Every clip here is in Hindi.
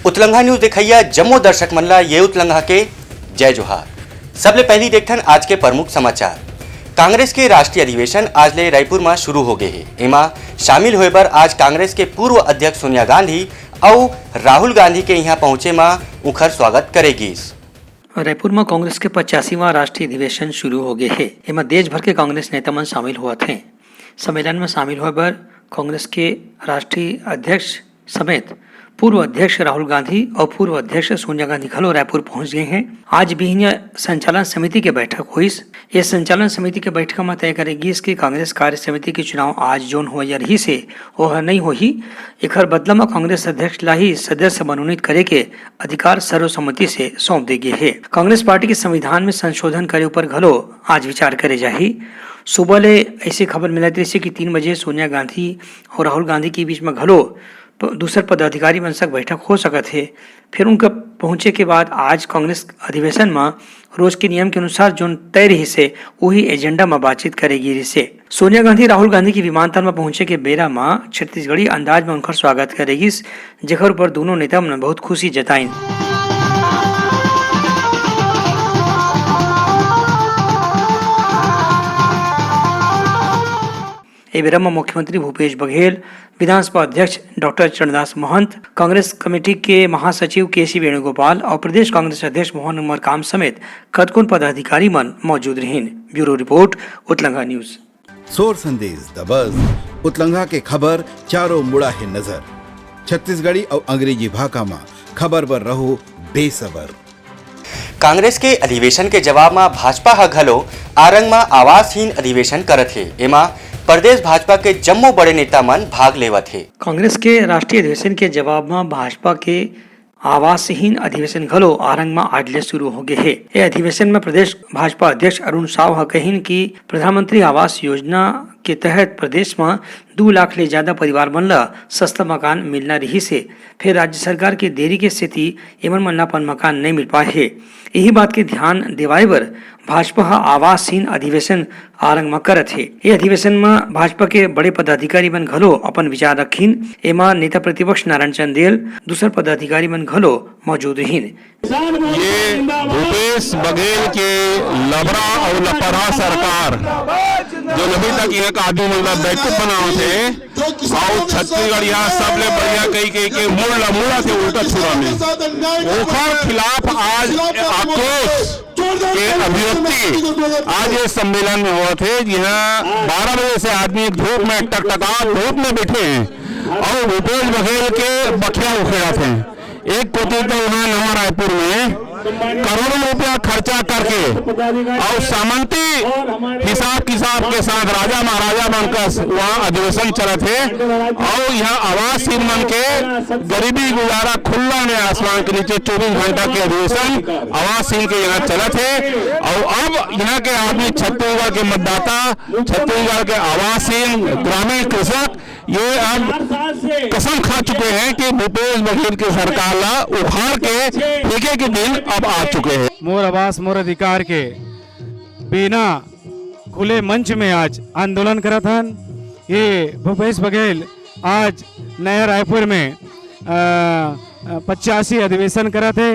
उतलंघा न्यूज दिखैया जम्मू दर्शक मनला ये उतलंघा के जय जोहार। सबले पहली देखथन आज के प्रमुख समाचार। कांग्रेस के राष्ट्रीय अधिवेशन आज ले रायपुर में शुरू हो गए है। एमा शामिल होए बर आज कांग्रेस के पूर्व अध्यक्ष सोनिया गांधी और राहुल गांधी के यहाँ पहुंचे में उखर स्वागत करेगी। रायपुर में कांग्रेस के 85वां राष्ट्रीय अधिवेशन शुरू हो गए है। एमा देश भर के कांग्रेस नेता मन शामिल हुआ थे। सम्मेलन में शामिल होए बर कांग्रेस के राष्ट्रीय अध्यक्ष समेत पूर्व अध्यक्ष राहुल गांधी और पूर्व अध्यक्ष सोनिया गांधी घलो रायपुर पहुंच गए हैं। आज भी संचालन समिति की बैठक हुई। इस संचालन समिति के बैठक में तय करेगी कि कांग्रेस कार्य समिति के चुनाव आज जोन हो या रही से वह नहीं हो ही एक बदला में कांग्रेस अध्यक्ष ला ही सदस्य मनोनीत करे के अधिकार सर्वसम्मति से सौंप देगी है। कांग्रेस पार्टी के संविधान में संशोधन करे ऊपर घलो आज विचार करे जाही। सुबह ले ऐसी खबर मिलती रही कि 3 बजे सोनिया गांधी और राहुल गांधी के बीच में घलो दूसरे पदाधिकारी मनसक बैठक हो सकत है। फिर उनका पहुंचे के बाद आज कांग्रेस अधिवेशन में रोज के नियम के अनुसार जो तय रही से वही एजेंडा में बातचीत करेगी रही से। सोनिया गांधी राहुल गांधी की विमानतल में पहुंचे के बेरा में छत्तीसगढ़ी अंदाज में उनका स्वागत करेगी, जेकर पर दोनों नेता ने बहुत खुशी जताई। बेरा में मुख्यमंत्री भूपेश बघेल, विधानसभा अध्यक्ष डॉक्टर चरणदास महंत, कांग्रेस कमेटी के महासचिव केसी वेणुगोपाल और प्रदेश कांग्रेस अध्यक्ष मोहन उमरकाम समेत कतकोन पदाधिकारी मन मौजूद रहीन। ब्यूरो रिपोर्ट उतलंघा news. Soar Sandesh the buzz उतलंघा के खबर चारों मुड़ा है नजर। छत्तीसगढ़ी और अंग्रेजी भाषा में खबर पर रहो बेसबर। कांग्रेस के अधिवेशन के जवाब में भाजपा ह घलो आरंग में आवासहीन अधिवेशन करत है। एमा प्रदेश भाजपा के जम्मू बड़े नेता मन भाग लेवत है। कांग्रेस के राष्ट्रीय अधिवेशन के जवाब में भाजपा के आवासहीन अधिवेशन घलो आरंग में आज ले शुरू हो गए है। ये अधिवेशन में प्रदेश भाजपा अध्यक्ष अरुण साव कहिन कि प्रधानमंत्री आवास योजना के तहत प्रदेश में 2 लाख ले ज्यादा परिवार मन ला सस्ता मकान मिलना रही से फिर राज्य सरकार के देरी के स्थिति एमन मन ला अपन मकान नहीं मिल पाए है। यही बात के ध्यान दिवाए बर भाजपा आवासहीन अधिवेशन आरंग में करत है। ये अधिवेशन में भाजपा के बड़े पदाधिकारी मन घलो अपन विचार रखीन। एमा नेता प्रतिपक्ष नारायण चंदेल दूसर पदाधिकारी मन घलो मौजूद रहीन। ये भूपेश बघेल के लबरा और लपड़ा सरकार जो अभी तक यहाँ का आदमी मतलब बैठक बनाओ थे और छत्तीसगढ़ यहाँ सबले बढ़िया कई के मुड़ा के उल्टा छुड़ा में ओखर खिलाफ आज आक्रोश के अभिव्यक्ति आज ये सम्मेलन में हुआ थे। यहाँ 12 बजे से आदमी धूप में टकटका धूप में बैठे हैं और भूपेश बघेल के बखिया उखेड़ा थे। एक कोटी तो यहाँ नवा रायपुर में करोड़ों रुपया खर्चा करके और सामंती हिसाब किताब के साथ राजा महाराजा बनकर वहाँ अधिवेशन चला थे और यहाँ आवासहीन मन के गरीबी गुजारा खुला ने आसमान के नीचे 24 घंटा के अधिवेशन आवासहीन के यहाँ चला थे। और अब यहाँ के आदमी छत्तीसगढ़ के मतदाता, छत्तीसगढ़ के आवासहीन ग्रामीण कृषक ये अब कसम खा चुके हैं कि भूपेश बघेल की सरकार ला उखाड़ के फेंके के दिन अब आ चुके हैं। मोर आवास मोर अधिकार के बिना खुले मंच में आज आंदोलन करा था। ये भूपेश बघेल आज नया रायपुर में 85 अधिवेशन करा थे।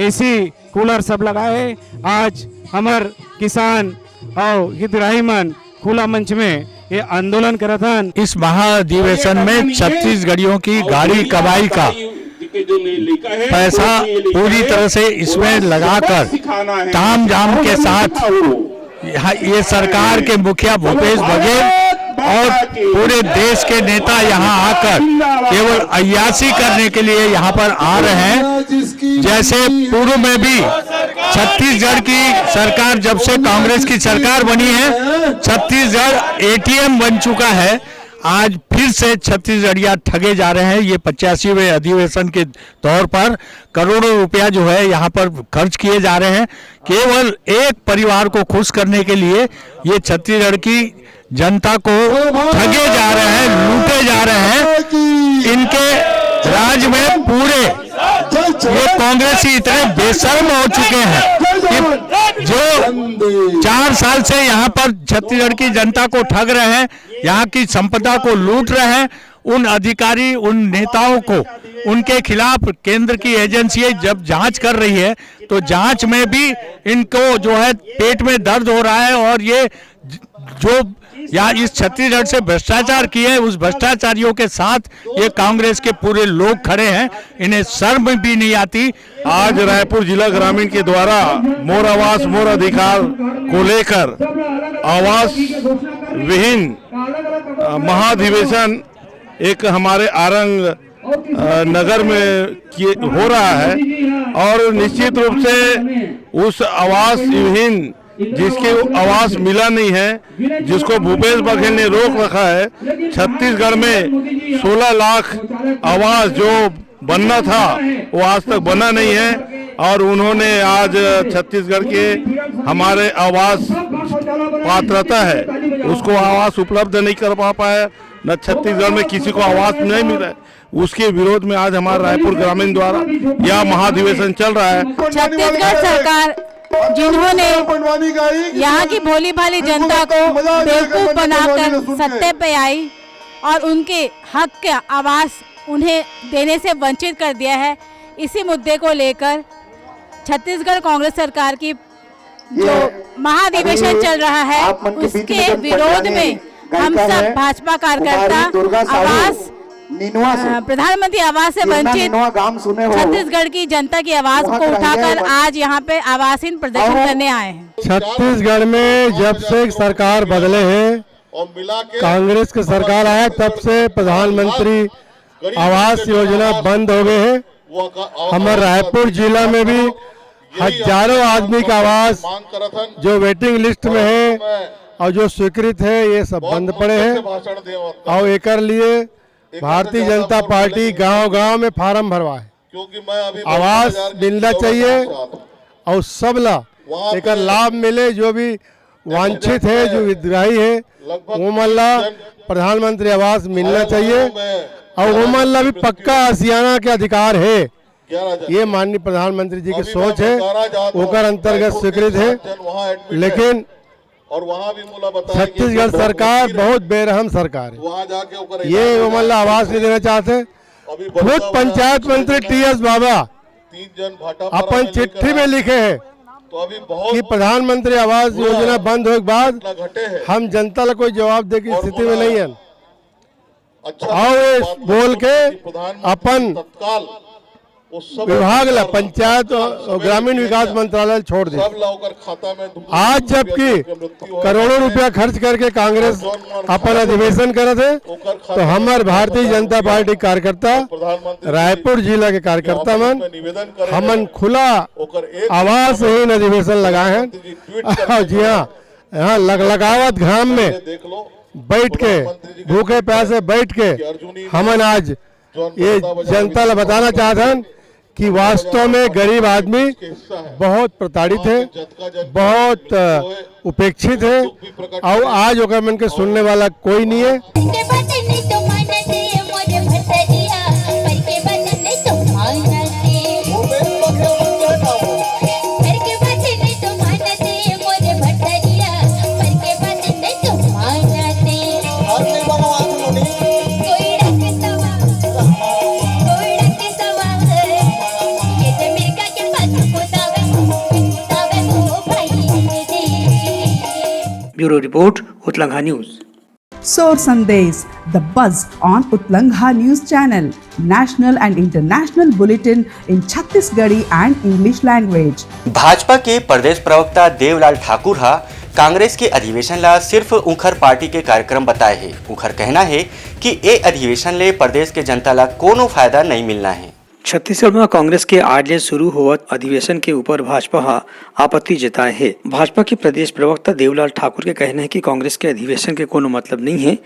एसी कूलर सब लगाए। आज हमार किसान और हितग्राही मन खुला मंच में ये आंदोलन करा था। इस महाधिवेशन में छत्तीसगढ़ियों की गाड़ी कमाई का पैसा पूरी तरह से इसमें लगाकर ताम झाम के साथ ये सरकार के मुखिया भूपेश बघेल और पूरे देश के नेता यहाँ आकर केवल अय्याशी करने के लिए यहाँ पर आ रहे हैं। जैसे पूर्व में भी छत्तीसगढ़ की सरकार जब से कांग्रेस की सरकार बनी है छत्तीसगढ़ एटीएम बन चुका है। आज फिर से छत्तीसगढ़िया ठगे जा रहे हैं। ये 85वें अधिवेशन के तौर पर करोड़ों रुपया जो है यहाँ पर खर्च किए जा रहे हैं केवल एक परिवार को खुश करने के लिए। ये छत्तीसगढ़ की जनता को ठगे जा रहे हैं, लूटे जा रहे हैं। इनके राज में पूरे ये कांग्रेसी इतने बेशर्म हो चुके हैं कि जो 4 साल से यहाँ पर छत्तीसगढ़ की जनता को ठग रहे हैं, यहाँ की संपदा को लूट रहे हैं, उन अधिकारी, उन नेताओं को, उनके खिलाफ केंद्र की एजेंसी जब जांच कर रही है तो जांच में भी इनको जो है पेट में दर्द हो रहा है, और ये जो या इस छत्तीसगढ़ से भ्रष्टाचार किए हैं उस भ्रष्टाचारियों के साथ ये कांग्रेस के पूरे लोग खड़े हैं, इन्हें शर्म भी नहीं आती। आज रायपुर जिला ग्रामीण के द्वारा मोर आवास मोर अधिकार को लेकर आवास विहीन महाधिवेशन एक हमारे आरंग नगर में हो रहा है, और निश्चित रूप से उस आवास विहीन जिसके आवास मिला नहीं है, जिसको भूपेश बघेल ने रोक रखा है, छत्तीसगढ़ में 16 लाख आवास जो बनना था वो आज तक बना नहीं है, और उन्होंने आज छत्तीसगढ़ के हमारे आवास पात्रता है उसको आवास उपलब्ध नहीं कर पाया, न छत्तीसगढ़ में किसी को आवास नहीं मिला है। उसके विरोध में आज हमारा रायपुर ग्रामीण द्वारा यह महाधिवेशन चल रहा है। छत्तीसगढ़ सरकार जिन्होंने यहाँ की भोली भाली जनता को बेवकूफ बनाकर सत्ते पे आई और उनके हक का आवास उन्हें देने से वंचित कर दिया है, इसी मुद्दे को लेकर छत्तीसगढ़ कांग्रेस सरकार की जो महाधिवेशन चल रहा है उसके विरोध में हम सब भाजपा कार्यकर्ता आवास प्रधानमंत्री आवास से वंचित छत्तीसगढ़ की जनता की आवाज को उठाकर आज यहाँ पे आवासीन प्रदर्शन करने आए हैं। छत्तीसगढ़ में जब से सरकार बदले हैं, कांग्रेस की सरकार आया तब से प्रधानमंत्री आवास योजना बंद हो गए हैं। हमारे रायपुर जिला में भी हजारों आदमी का आवास जो वेटिंग लिस्ट में है और जो स्वीकृत है ये सब बंद पड़े हैं, और एक लिए भारतीय जनता पार्टी गांव-गांव में फार्म भरवा है। आवास मिलना चाहिए और सब ला एक लाभ मिले, जो भी वांछित है, जो विद्रोही है वो मल्ला प्रधानमंत्री आवास मिलना चाहिए, और वो मल्ला भी पक्का आसियाना के अधिकार है। ये माननीय प्रधानमंत्री जी की सोच है, ओकर अंतर्गत स्वीकृत है। लेकिन और वहाँ भी छत्तीसगढ़ सरकार बहुत बेरहम सरकार है, ये उमल्ला आवास नहीं देना चाहते। खुद पंचायत मंत्री टी.एस. बाबा अपन चिट्ठी में लिखे हैं कि प्रधानमंत्री आवास योजना बंद होने के बाद हम जनता को कोई जवाब दे की स्थिति में नहीं है, और बोल के अपन विभाग ला पंचायत और ग्रामीण विकास मंत्रालय छोड़ दिया। आज जबकि करोड़ों रुपया खर्च करके कांग्रेस अपन अधिवेशन करे थे, तो हमारे भारतीय जनता पार्टी कार्यकर्ता रायपुर जिला के कार्यकर्ता मन हमन खुला आवासहीन अधिवेशन लगाए हैं। जी हाँ, यहाँ लगलगावत घाम में बैठ के भूखे प्यासे बैठ के हमन आज ये जनता ला बताना चाहते हैं कि वास्तव में गरीब आदमी बहुत प्रताड़ित है, बहुत उपेक्षित है, और आज ओकर मन के सुनने वाला कोई नहीं है। ब्यूरो रिपोर्ट उतलंघा news. Soar Sandesh, the buzz on Utlangha News Channel, national and international bulletin in Chhattisgarhi and English language. Bhajpa के प्रदेश प्रवक्ता देवलाल ठाकुर हा कांग्रेस के अधिवेशन ला सिर्फ उखर पार्टी के कार्यक्रम बताए है। उखर कहना है कि ये अधिवेशन ले प्रदेश के जनता ला कोनो फायदा नहीं मिलना है। छत्तीसगढ़ में कांग्रेस के आज ले शुरू हुआ अधिवेशन के ऊपर भाजपा आपत्ति जताए है। भाजपा के प्रदेश प्रवक्ता देवलाल ठाकुर के कहना है कि कांग्रेस के अधिवेशन के कोनो मतलब नहीं है,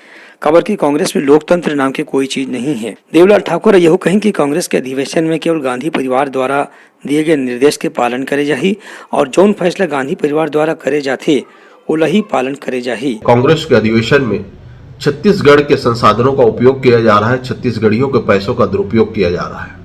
खबर की कांग्रेस में लोकतंत्र नाम की कोई चीज नहीं है। देवलाल ठाकुर यह कहें कि कांग्रेस के अधिवेशन में केवल गांधी परिवार द्वारा दिए गए निर्देश के पालन करे जाही, और जौन फैसला गांधी परिवार द्वारा करे जाते ओला ही पालन करे जाही। कांग्रेस के अधिवेशन में छत्तीसगढ़ के संसाधनों का उपयोग किया जा रहा है, छत्तीसगढ़ियों के पैसों का दुरुपयोग किया जा रहा है।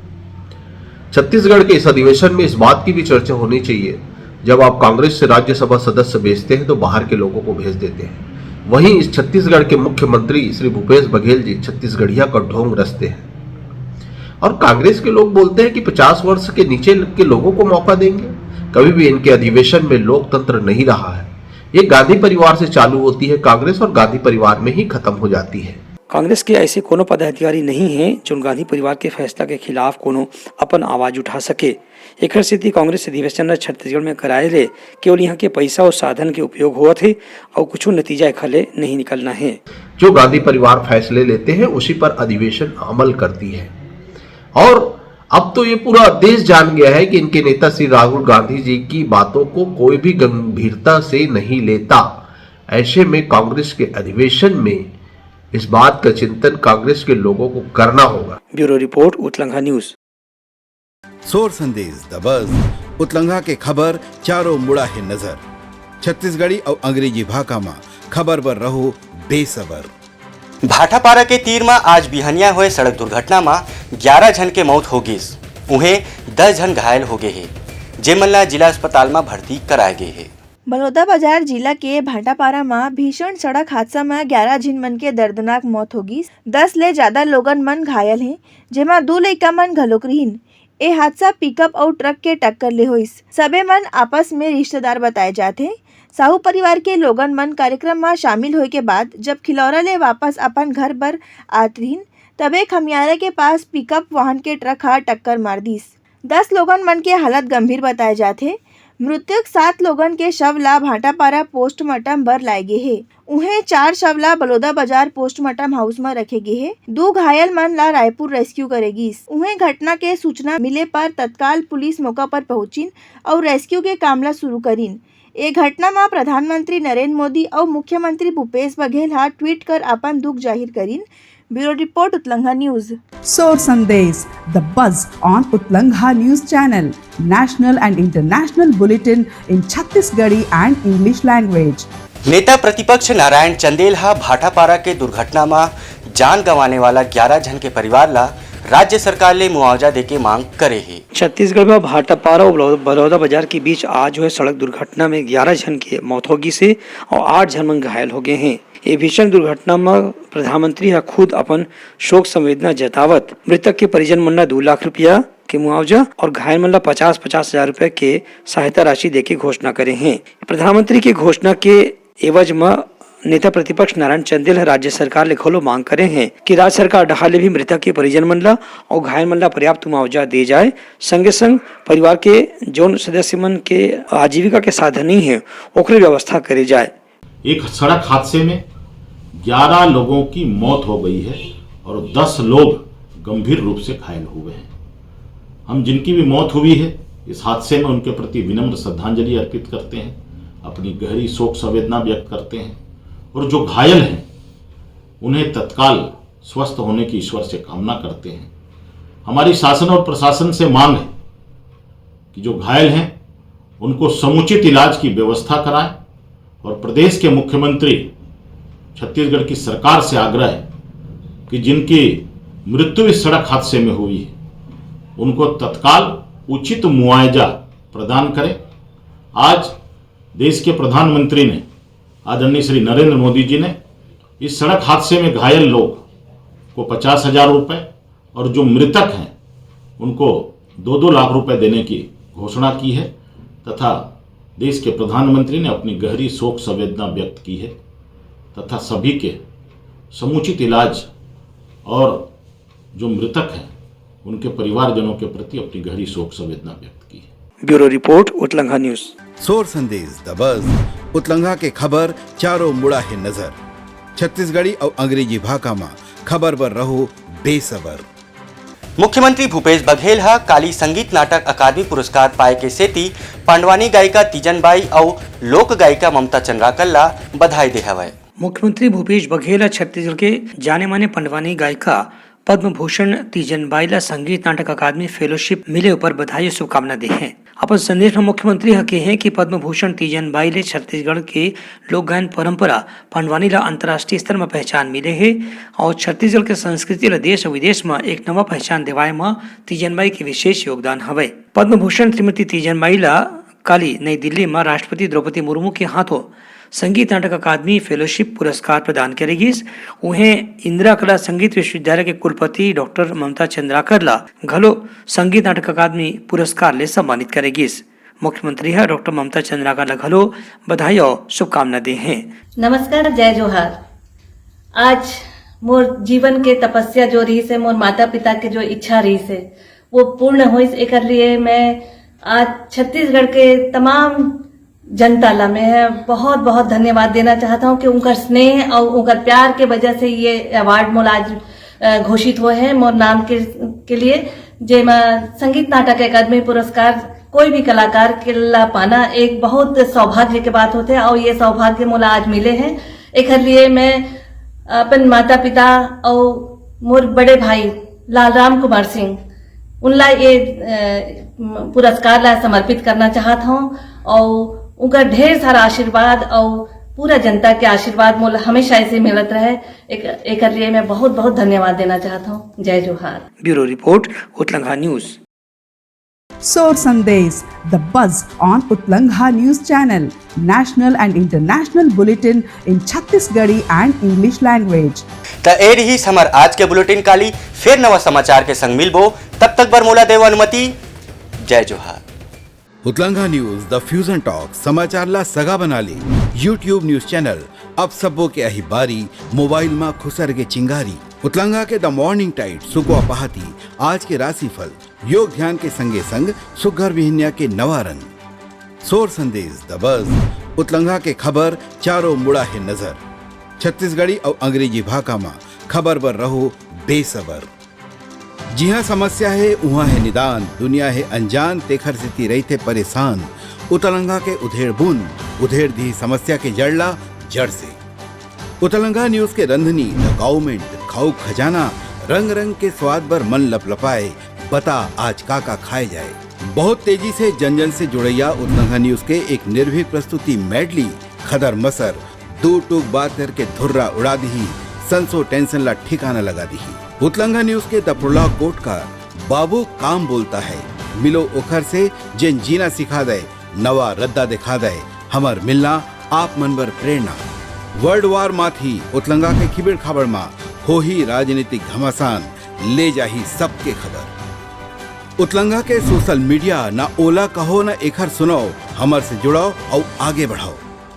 छत्तीसगढ़ के इस अधिवेशन में इस बात की भी चर्चा होनी चाहिए, जब आप कांग्रेस से राज्यसभा सदस्य भेजते हैं तो बाहर के लोगों को भेज देते हैं। वहीं इस छत्तीसगढ़ के मुख्यमंत्री श्री भूपेश बघेल जी छत्तीसगढ़िया का ढोंग रचते हैं और कांग्रेस के लोग बोलते हैं कि 50 वर्ष के नीचे के लोगों को मौका देंगे। कभी भी इनके अधिवेशन में लोकतंत्र नहीं रहा है। ये गांधी परिवार से चालू होती है कांग्रेस और गांधी परिवार में ही खत्म हो जाती है। कांग्रेस के ऐसे कोनो पदाधिकारी नहीं है जो गांधी परिवार के फैसला के खिलाफ कोनो अपन आवाज उठा सके। एक स्थिति कांग्रेस अधिवेशन छत्तीसगढ़ में कराए ले केवल यहाँ के पैसा और साधन के उपयोग हुआ थे और कुछ नतीजा खले नहीं निकलना है। जो गांधी परिवार फैसले लेते हैं उसी पर अधिवेशन अमल करती है और अब तो ये पूरा देश जान गया है कि इनके नेता श्री राहुल गांधी जी की बातों को कोई भी गंभीरता से नहीं लेता। ऐसे में कांग्रेस के अधिवेशन में इस बात का चिंतन कांग्रेस के लोगों को करना होगा। ब्यूरो रिपोर्ट उतलंघा न्यूज। सोर संदेश द बज उतलंघा के खबर चारों मुड़ा है नजर। छत्तीसगढ़ी और अंग्रेजी भाषा में खबर पर रहो बेसबर। भाटापारा के तीर में आज बिहनिया हुए सड़क दुर्घटना में 11 जन के मौत हो गई। उन्हें 10 जन घायल हो गए हैं, जेमन जिला अस्पताल में भर्ती कराए गए हैं। बलौदाबाजार जिला के भाटापारा में भीषण सड़क हादसा में 11 झिन मन के दर्दनाक मौत होगी। 10 ले ज्यादा लोगन मन घायल हैं, जेमा 2 लइका मन घलोक रहीन। ए हादसा पिकअप और ट्रक के टक्कर ले होइस। सबे मन आपस में रिश्तेदार बताए जाते। साहू परिवार के लोगन मन कार्यक्रम में शामिल होए के बाद जब खिलौरा ले वापस अपन घर पर आत रहीन, तबे खमियारा के पास पिकअप वाहन के ट्रक हा टक्कर मार दिस। 10 लोगन मन के हालत गंभीर बताए जाते। मृतक 7 लोगन के शव ला भाटापारा पोस्टमार्टम बर लाए गए है। उन्हें 4 शव ला बलौदाबाजार पोस्टमार्टम हाउस में रखे गए है। 2 घायल मन ला रायपुर रेस्क्यू करेगी। उन्हें घटना के सूचना मिले पर तत्काल पुलिस मौका पर पहुंचिन और रेस्क्यू के काम ला शुरू करीन। ये घटना में प्रधानमंत्री नरेंद्र मोदी और मुख्यमंत्री भूपेश बघेल हा ट्वीट कर अपन दुख जाहिर करीन। ब्यूरो रिपोर्ट उतलंघा news. Soar Sandesh, the buzz on Utlangha News Channel, national and international bulletin in Chhattisgarhi and English language. नेता प्रतिपक्ष नारायण चंदेल हा भाटापारा के दुर्घटना में जान गंवाने वाला 11 जन के परिवार ला राज्य सरकार ले मुआवजा देके मांग करे है। छत्तीसगढ़ में भाटापारा और बलौदाबाजार के बीच आज हुए सड़क दुर्घटना में 11 जन की मौत होगी से और 8 जन मन घायल हो गए हैं। ये भीषण दुर्घटना में प्रधानमंत्री हा खुद अपन शोक संवेदना जतावत मृतक के परिजन मन ला 2 लाख रुपया के मुआवजा और घायल मन ला 50-50 हजार रुपए के सहायता राशि देके घोषणा करे हैं। प्रधानमंत्री की घोषणा के एवज में नेता प्रतिपक्ष नारायण चंदेल राज्य सरकार ले खोलो मांग करे हैं कि राज्य सरकार डहाले भी मृतक के परिजन मन ला और घायल मन ला पर्याप्त मुआवजा दे जाए। संगे संग परिवार के जौन सदस्य मन के आजीविका के साधन नहीं है ओकरे व्यवस्था करे जाए। एक सड़क हादसे में 11 लोगों की मौत हो गई है और 10 लोग गंभीर रूप से घायल हुए हैं। हम जिनकी भी मौत हुई है इस हादसे में उनके प्रति विनम्र श्रद्धांजलि अर्पित करते हैं, अपनी गहरी शोक संवेदना व्यक्त करते हैं और जो घायल हैं उन्हें तत्काल स्वस्थ होने की ईश्वर से कामना करते हैं। हमारी शासन और प्रशासन से मांग है कि जो घायल हैं उनको समुचित इलाज की व्यवस्था कराएं और प्रदेश के मुख्यमंत्री छत्तीसगढ़ की सरकार से आग्रह है कि जिनकी मृत्यु इस सड़क हादसे में हुई है उनको तत्काल उचित मुआवजा प्रदान करें। आज देश के प्रधानमंत्री ने आदरणीय श्री नरेंद्र मोदी जी ने इस सड़क हादसे में घायल लोग को 50,000 रुपये और जो मृतक हैं उनको 2-2 लाख रुपए देने की घोषणा की है तथा देश के प्रधानमंत्री ने अपनी गहरी शोक संवेदना व्यक्त की है तथा सभी के समुचित इलाज और जो मृतक हैं उनके परिवारजनों के प्रति अपनी गहरी शोक संवेदना व्यक्त की है। ब्यूरो रिपोर्ट उतलंघा न्यूज। सोर संदेश द बज उतलंघा के खबर चारों मुड़ा है नजर। छत्तीसगढ़ी और अंग्रेजी भाषा में खबर पर रहो बेसबर। मुख्यमंत्री भूपेश बघेल हा काली संगीत नाटक अकादमी पुरस्कार पाए के सेती पंडवानी गायिका तीजनबाई और लोक गायिका ममता चंद्राकर ला बधाई दे हवय। मुख्यमंत्री भूपेश बघेल छत्तीसगढ़ के जाने माने पंडवानी गायिका पद्म भूषण तीजनबाई ला संगीत नाटक अकादमी फेलोशिप मिले ऊपर बधाई और शुभकामना दी है। अपन संदेश में मुख्यमंत्री कहे हैं कि पद्म भूषण तीजनबाई ले छत्तीसगढ़ के लोक गायन परंपरा पंडवानी ला अंतर्राष्ट्रीय स्तर में पहचान मिले है और छत्तीसगढ़ के संस्कृति ला देश और विदेश में एक नवा पहचान दिवाए में तीजनबाई के विशेष योगदान हवे। पद्म भूषण श्रीमती तीजनबाई ला काली नई दिल्ली में राष्ट्रपति द्रौपदी मुर्मू के हाथों संगीत नाटक अकादमी फेलोशिप पुरस्कार प्रदान करेगीस। उन्हें इंदिरा कला संगीत विश्वविद्यालय के कुलपति डॉक्टर ममता चंद्राकर ला घलो संगीत नाटक अकादमी पुरस्कार ले सम्मानित करेगीस। मुख्यमंत्री है डॉक्टर ममता चंद्राकर ला घलो बधाई और शुभकामना दी हैं। नमस्कार, जय जोहार। आज मोर जीवन के तपस्या जो रही से, मोर माता पिता के जो इच्छा रही से वो पूर्ण हुई। एक लिए मैं आज छत्तीसगढ़ के तमाम जनता ला मैं बहुत बहुत धन्यवाद देना चाहता हूँ कि उनका स्नेह और उनका प्यार के वजह से ये अवार्ड मोल आज घोषित हुए हैं मोर नाम के लिए। जेमा संगीत नाटक अकादमी पुरस्कार कोई भी कलाकार के ला पाना एक बहुत सौभाग्य की बात होते हैं और ये सौभाग्य मोला आज मिले हैं। एक लिए मैं अपन माता पिता और मोर बड़े भाई लालराम कुमार सिंह उनला ये पुरस्कार ला समर्पित करना चाहता हूँ और उनका ढेर सारा आशीर्वाद और पूरा जनता के आशीर्वाद मोला हमेशा ऐसे मिलत रहे। एक लिए मैं बहुत बहुत धन्यवाद देना चाहता हूँ। जय जोहार। ब्यूरो रिपोर्ट, उतलंघा news. Soar Sandesh, the buzz on Utlangha News Channel, national and international bulletin in Chhattisgarhi and English language. त ए रही हमार आज के बुलेटिन काली फिर नवा समाचार के संग मिलबो। तब तक बर मोला देव अनुमति। जय जोहार। उतलंघा न्यूज द फ्यूजन टॉक समाचार ला सगा बना ली। यूट्यूब न्यूज चैनल अब सबो के अही बारी मोबाइल में खुसर के चिंगारी। उतलंघा के द मॉर्निंग टाइट सुगवा पहाती आज के राशिफल योग ध्यान के संगे संग सुघर विहिन्या के नवा रंग। सोर संदेश द बज उतलंघा के खबर चारों मुड़ा है नजर। छत्तीसगढ़ी और अंग्रेजी भाषा में खबर बर रहो बेसबर। जिहाँ समस्या है वहाँ है निदान, दुनिया है अनजान तेखर से रहते परेशान। उतलंघा के उधेड़ बूंद उधेड़ दी समस्या के जड़ला जड़ से। उतलंघा न्यूज के रंधनी द गवर्नमेंट खाऊ खजाना रंग रंग के स्वाद बर मन लपलपाए। बता आज का खाए जाए। बहुत तेजी से जन जन से जुड़ैया उतलंघा न्यूज के एक निर्भीक प्रस्तुति मेडली खदर मसर दो टूक बात करके धुर्रा उड़ा दी। संसो टेंशन ला ठिकाना लगा दी। उतलंघा न्यूज के द प्रोलॉग कोट का बाबू काम बोलता है मिलो ओखर से जिन जीना सिखा दे नवा रद्दा दिखा दे हमर मिलना आप मनबर प्रेरणा। वर्ल्ड वार माथी उतलंघा के खिबड़ खबर मा हो ही राजनीतिक घमासान ले जाही सबके खबर। उतलंघा के सोशल मीडिया ना ओला कहो ना एखर सुनाओ हमर से जुड़ाओ और आगे बढ़ाओ।